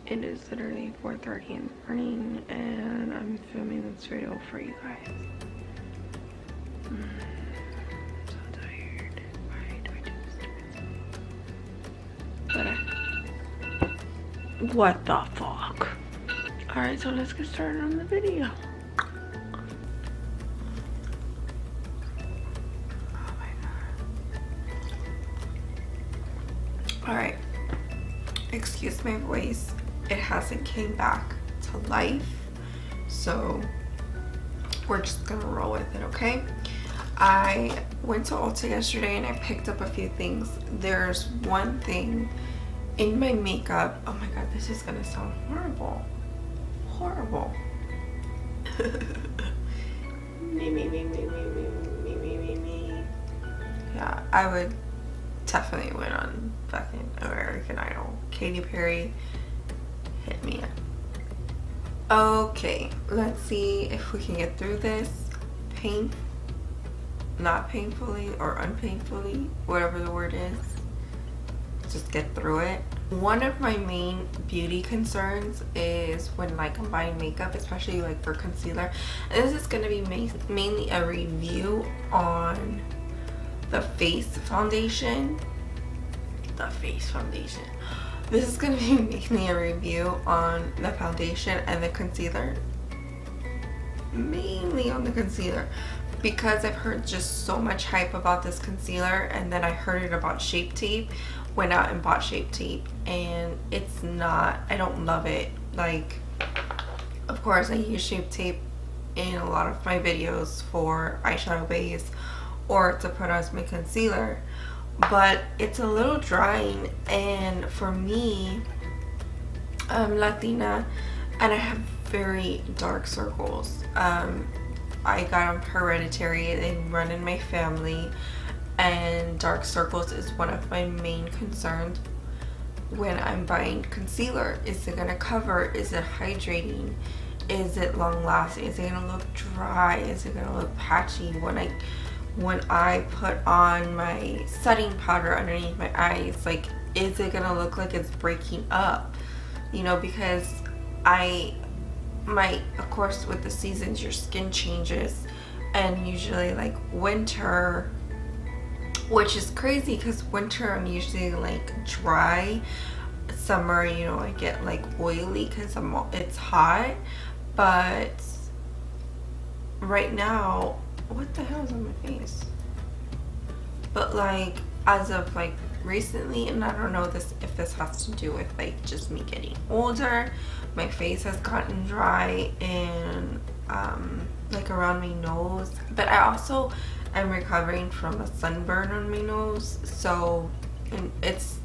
It is literally 4:30 in the morning and I'm filming this video for you guys. I'm so tired. Why do I do this to myself? But what the fuck? Alright, so let's get started on the video. Oh my god. Alright. Excuse my voice. It hasn't came back to life, so we're just gonna roll with it, okay? I went to Ulta yesterday and I picked up a few things. There's one thing in my makeup. Oh my god, this is gonna sound horrible. Horrible. me. Yeah, I would definitely win on fucking American Idol. Katy Perry, hit me up. Okay, let's see if we can get through this. Not painfully or unpainfully, whatever the word is. Just get through it. One of my main beauty concerns is when like I'm buying makeup, especially like for concealer. And this is gonna be mainly a review on the face foundation. This is going to be mainly a review on the foundation and the concealer. Mainly on the concealer, because I've heard just so much hype about this concealer, and then I heard it about Shape Tape, went out and bought Shape Tape, and it's not, I don't love it. Like, of course I use Shape Tape in a lot of my videos for eyeshadow base or to put as my concealer, but it's a little drying. And for me, I'm Latina and I have very dark circles. I got them hereditary, they run in my family, and dark circles is one of my main concerns when I'm buying concealer. Is it gonna cover? Is it hydrating? Is it long lasting? Is it gonna look dry? Is it gonna look patchy when I put on my setting powder underneath my eyes? Like, is it gonna look like it's breaking up? You know, because of course with the seasons your skin changes, and usually like winter, which is crazy because winter I'm usually like dry. Summer, you know, I get like oily because it's hot. But right now, what the hell is on my face? But like as of like recently, and I don't know if this has to do with like just me getting older, my face has gotten dry and like around my nose. But I also am recovering from a sunburn on my nose, so, and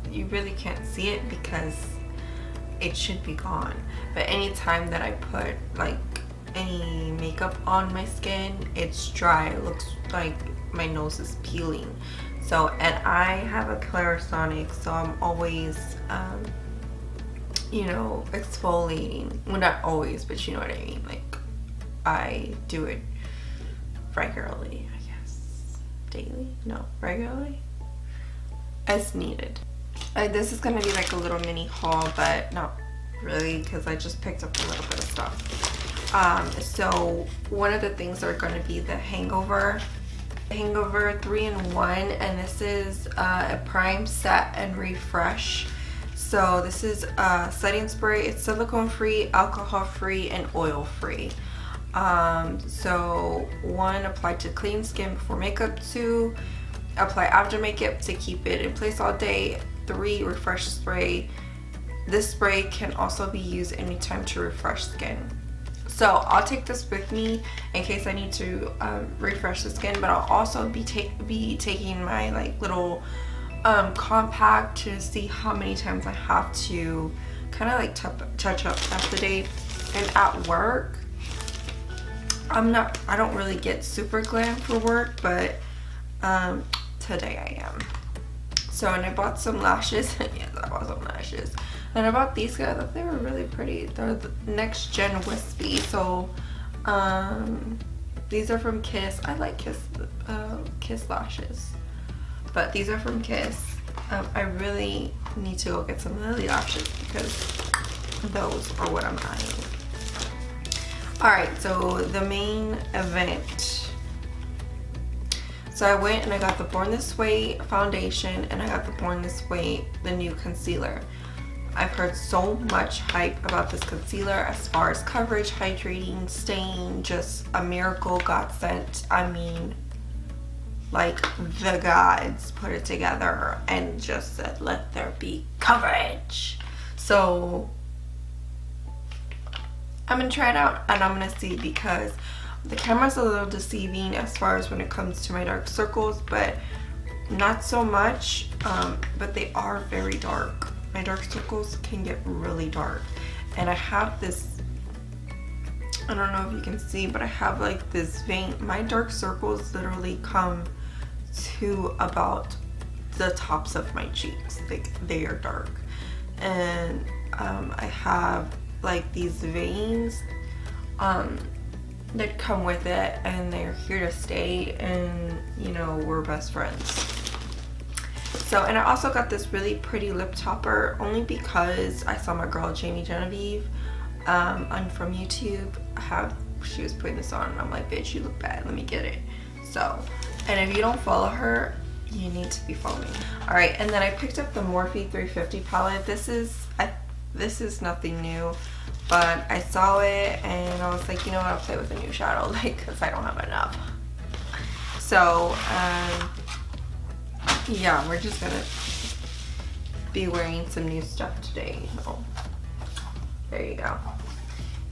you really can't see it because it should be gone. But anytime that I put like any makeup on my skin, it's dry. It looks like my nose is peeling. So, and I have a Clarisonic, so I'm always you know, exfoliating. Well, not always, but you know what I mean. Like, I do it regularly, I guess. Daily? No, regularly? As needed. This is gonna be like a little mini haul, but not really, because I just picked up a little bit of stuff. So one of the things are going to be the Hangover 3-in-1, and this is a prime, set, and refresh. So this is a setting spray. It's silicone free, alcohol free, and oil free. So 1, apply to clean skin before makeup. 2, apply after makeup to keep it in place all day. 3, refresh spray. This spray can also be used anytime to refresh skin. So I'll take this with me in case I need to refresh the skin, but I'll also be taking my like little compact to see how many times I have to kind of like touch up throughout the day. And at work, I don't really get super glam for work, but today I am. So, and I bought some lashes. Yes, I bought some lashes. And I bought these guys. I thought they were really pretty. They're the next gen wispy. So these are from Kiss. I like Kiss lashes, but these are from Kiss. I really need to go get some Lily lashes because those are what I'm eyeing. Alright, so the main event. So I went and I got the Born This Way foundation and I got the Born This Way, the new concealer. I've heard so much hype about this concealer as far as coverage, hydrating, staying, just a miracle godsend. I mean, like the gods put it together and just said, let there be coverage. So I'm gonna try it out and I'm gonna see, because the camera's a little deceiving as far as when it comes to my dark circles, but not so much, but they are very dark. My dark circles can get really dark, and I have this, I don't know if you can see, but I have like this vein. My dark circles literally come to about the tops of my cheeks. Like, they are dark, and I have like these veins that come with it, and they're here to stay, and you know, we're best friends. So, and I also got this really pretty lip topper only because I saw my girl Genevieve from YouTube she was putting this on, and I'm like, bitch, you look bad, let me get it. So, and if you don't follow her, you need to be following. All right, and then I picked up the Morphe 350 palette. This is nothing new, but I saw it and I was like, you know what, I'll play with a new shadow, like, because I don't have enough. So yeah, we're just gonna be wearing some new stuff today. Oh, there you go.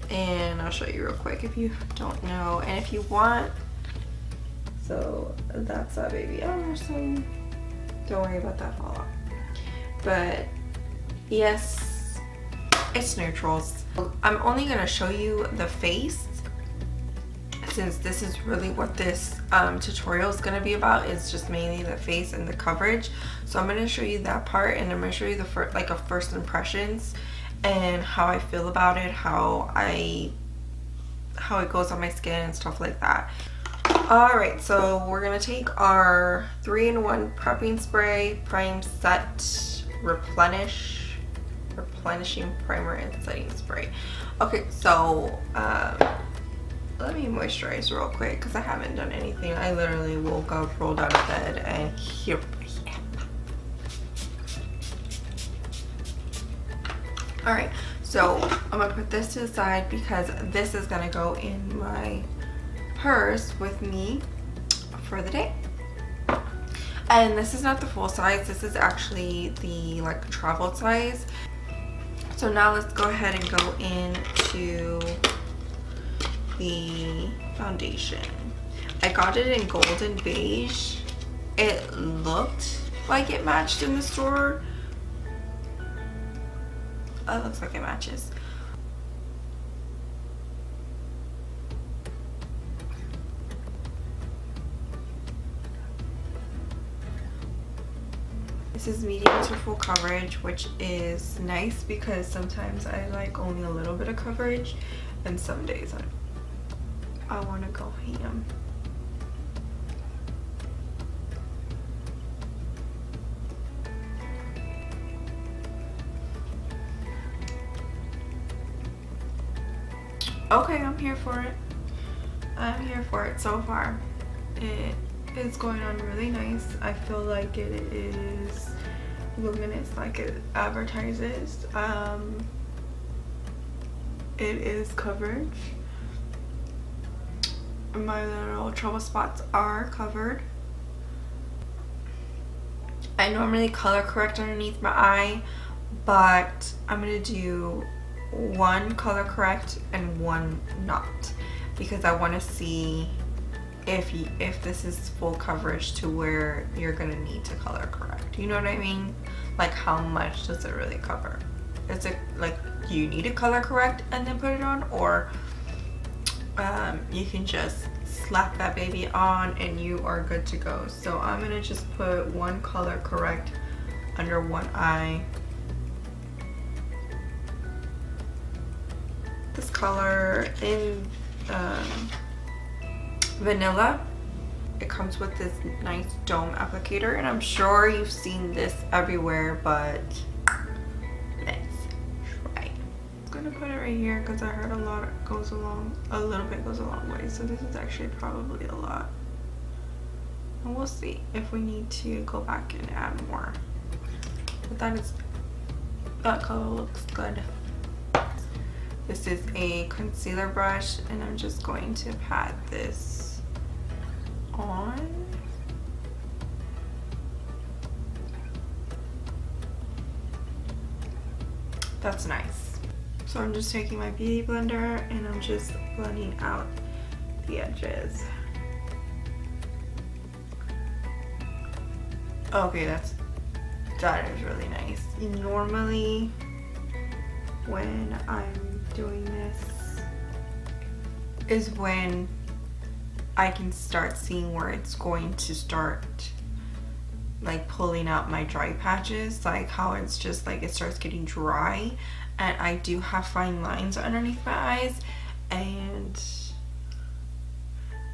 And I'll show you real quick if you don't know, and if you want. So that's that baby. Oh, there's some, don't worry about that fall off. But yes, it's neutrals. I'm only gonna show you the face, since this is really what this tutorial is going to be about, is just mainly the face and the coverage. So I'm going to show you that part, and I'm going to show you the first impressions and how I feel about it, how it goes on my skin and stuff like that. Alright, so we're going to take our 3-in-1 prepping spray, prime, set, replenishing primer and setting spray. Okay, so let me moisturize real quick because I haven't done anything. I literally woke up, rolled out of bed, and here I am. Alright, so I'm gonna put this to the side because this is gonna go in my purse with me for the day. And this is not the full size, this is actually the like travel size. So now let's go ahead and go into the foundation. I got it in golden beige. It looked like it matched in the store. It looks like it matches. This is medium to full coverage, which is nice because sometimes I like only a little bit of coverage, and some days I want to go ham. Okay, I'm here for it. I'm here for it so far. It is going on really nice. I feel like it is luminous like it advertises. It is coverage. My little trouble spots are covered. I normally color correct underneath my eye, but I'm gonna do one color correct and one not, because I want to see if this is full coverage to where you're gonna need to color correct. You know what I mean? Like, how much does it really cover? Is it like you need to color correct and then put it on, or you can just slap that baby on and you are good to go? So I'm gonna just put one color correct under one eye. This color in vanilla. It comes with this nice dome applicator, and I'm sure you've seen this everywhere, but let's try. gonna put it right here because I heard a little bit goes a long way. So this is actually probably a lot. And we'll see if we need to go back and add more. But that color looks good. This is a concealer brush and I'm just going to pat this on. That's nice. So I'm just taking my beauty blender and I'm just blending out the edges. Okay, that is really nice. Normally when I'm doing this is when I can start seeing where it's going to start like pulling out my dry patches, like how it's just like it starts getting dry, and I do have fine lines underneath my eyes, and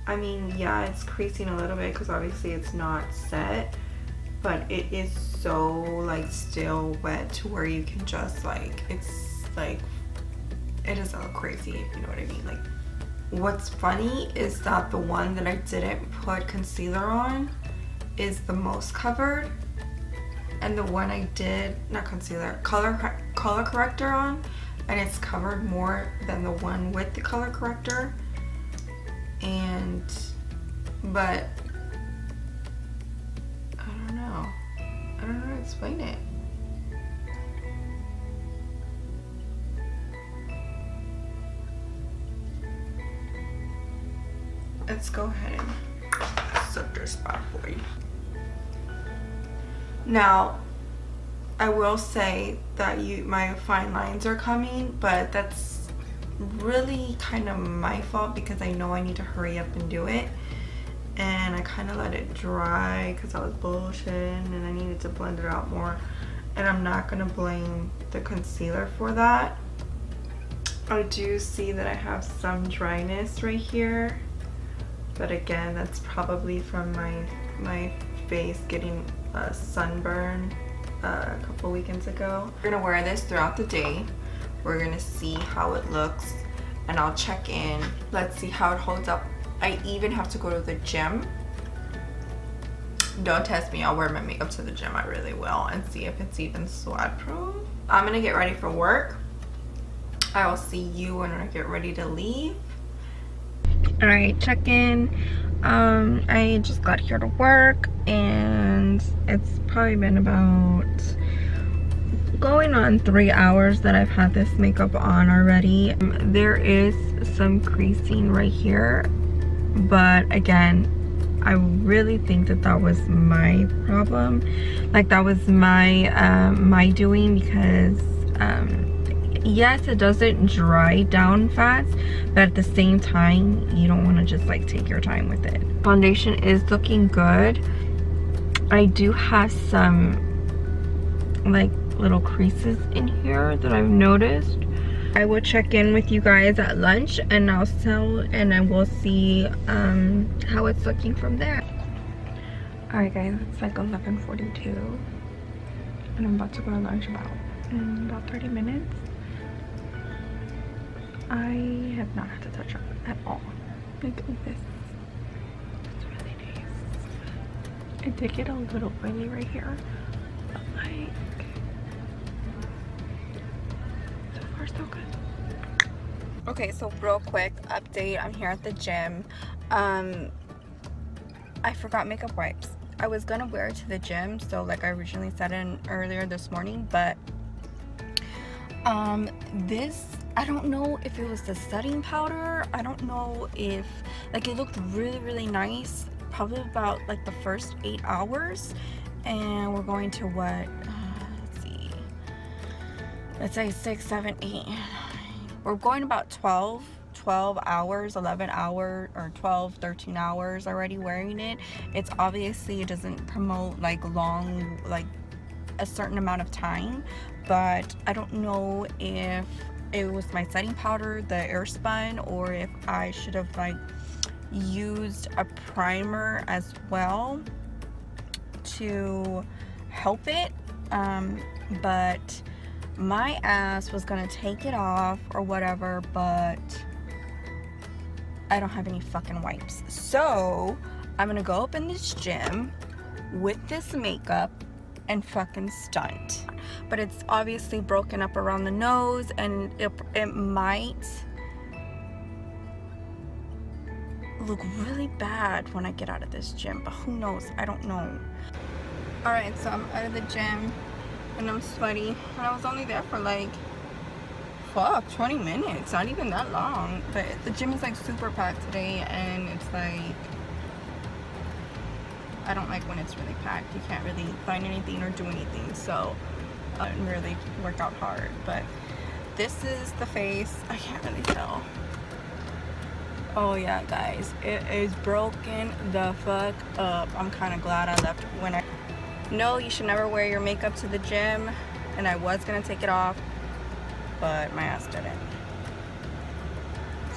I mean, yeah, it's creasing a little bit because obviously it's not set, but it is so like still wet to where you can just like, it's like, it doesn't look crazy, if you know what I mean. Like, what's funny is that the one that I didn't put concealer on is the most covered, and the one I did, not concealer, color corrector on, and it's covered more than the one with the color corrector. And but I don't know how to explain it. Let's go ahead and set this spot for you. Now, I will say that my fine lines are coming, but that's really kind of my fault because I know I need to hurry up and do it. And I kind of let it dry because I was bullshitting and I needed to blend it out more. And I'm not going to blame the concealer for that. I do see that I have some dryness right here. But again, that's probably from my face getting a sunburn a couple weekends ago. We're gonna wear this throughout the day. We're gonna see how it looks and I'll check in. Let's see how it holds up. I even have to go to the gym. Don't test me, I'll wear my makeup to the gym. I really will, and see if it's even sweat proof. I'm gonna get ready for work. I will see you when I get ready to leave. All right, check in. I just got here to work and it's probably been about going on 3 hours that I've had this makeup on already. There is some creasing right here, but again, I really think that was my problem. Like, that was my doing, because yes, it doesn't dry down fast, but at the same time, you don't want to just like take your time with it. Foundation is looking good. I do have some like little creases in here that I've noticed. I will check in with you guys at lunch and I will see how it's looking from there. All right guys, it's like 11:42 and I'm about to go to lunch in about 30 minutes. I have not had to touch up at all. Look at this. It's really nice. It did get a little oily right here, but like, so far so good. Okay, so real quick update. I'm here at the gym. I forgot makeup wipes. I was gonna wear it to the gym, so like I originally said in earlier this morning, but this, I don't know if it was the setting powder. I don't know if, like, it looked really, really nice. Probably about like the first 8 hours. And we're going to what? Let's see. Let's say 6, 7, 8. We're going about 12 hours, 11 hours, or 12, 13 hours already wearing it. It's obviously, it doesn't promote like long, like a certain amount of time. But I don't know if it was my setting powder, the Airspun, or if I should have like used a primer as well to help it. But my ass was gonna take it off or whatever, but I don't have any fucking wipes. So I'm gonna go up in this gym with this makeup and fucking stunt. But it's obviously broken up around the nose, and it might look really bad when I get out of this gym, but who knows? I don't know. Alright, so I'm out of the gym and I'm sweaty, and I was only there for like 20 minutes, not even that long. But the gym is like super packed today, and it's like, I don't like when it's really packed. You can't really find anything or do anything, so I didn't really work out hard. But this is the face. I can't really tell. Oh yeah, guys, it is broken the fuck up. I'm kind of glad I left when I... No, you should never wear your makeup to the gym, and I was gonna take it off, but my ass didn't.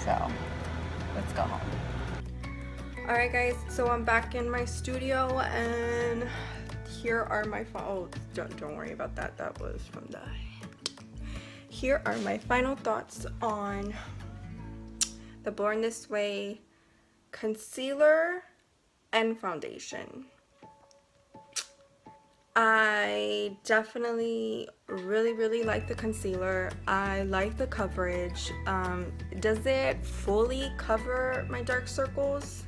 So let's go home. Alright guys, so I'm back in my studio, and here are my don't worry about that, that was from the... Here are my final thoughts on the Born This Way concealer and foundation. I definitely really like the concealer. I like the coverage. Does it fully cover my dark circles?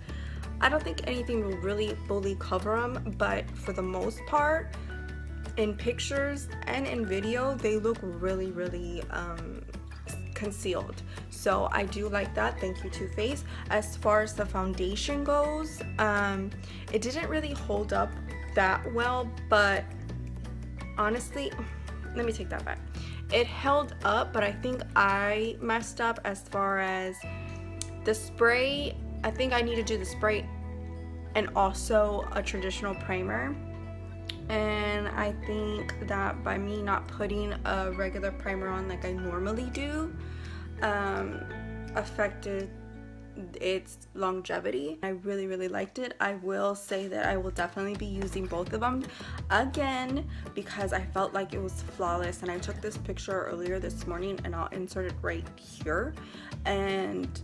I don't think anything will really fully cover them, but for the most part, in pictures and in video, they look really concealed. So I do like that. Thank you, Too Faced. As far as the foundation goes, it didn't really hold up that well, but honestly, let me take that back. It held up, but I think I messed up as far as the spray. I think I need to do the spray and also a traditional primer, and I think that by me not putting a regular primer on like I normally do affected its longevity. I really liked it. I will say that I will definitely be using both of them again because I felt like it was flawless, and I took this picture earlier this morning, and I'll insert it right here, and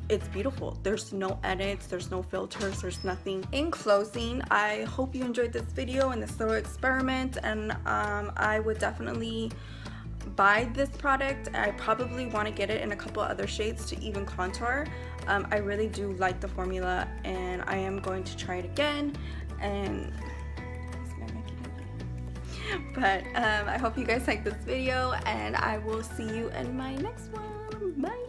it's beautiful. There's no edits, there's no filters, there's nothing. In closing, I hope you enjoyed this video and this little experiment, and I would definitely buy this product. I probably want to get it in a couple other shades to even contour. I really do like the formula, and I am going to try it again. And but I hope you guys like this video, and I will see you in my next one. Bye.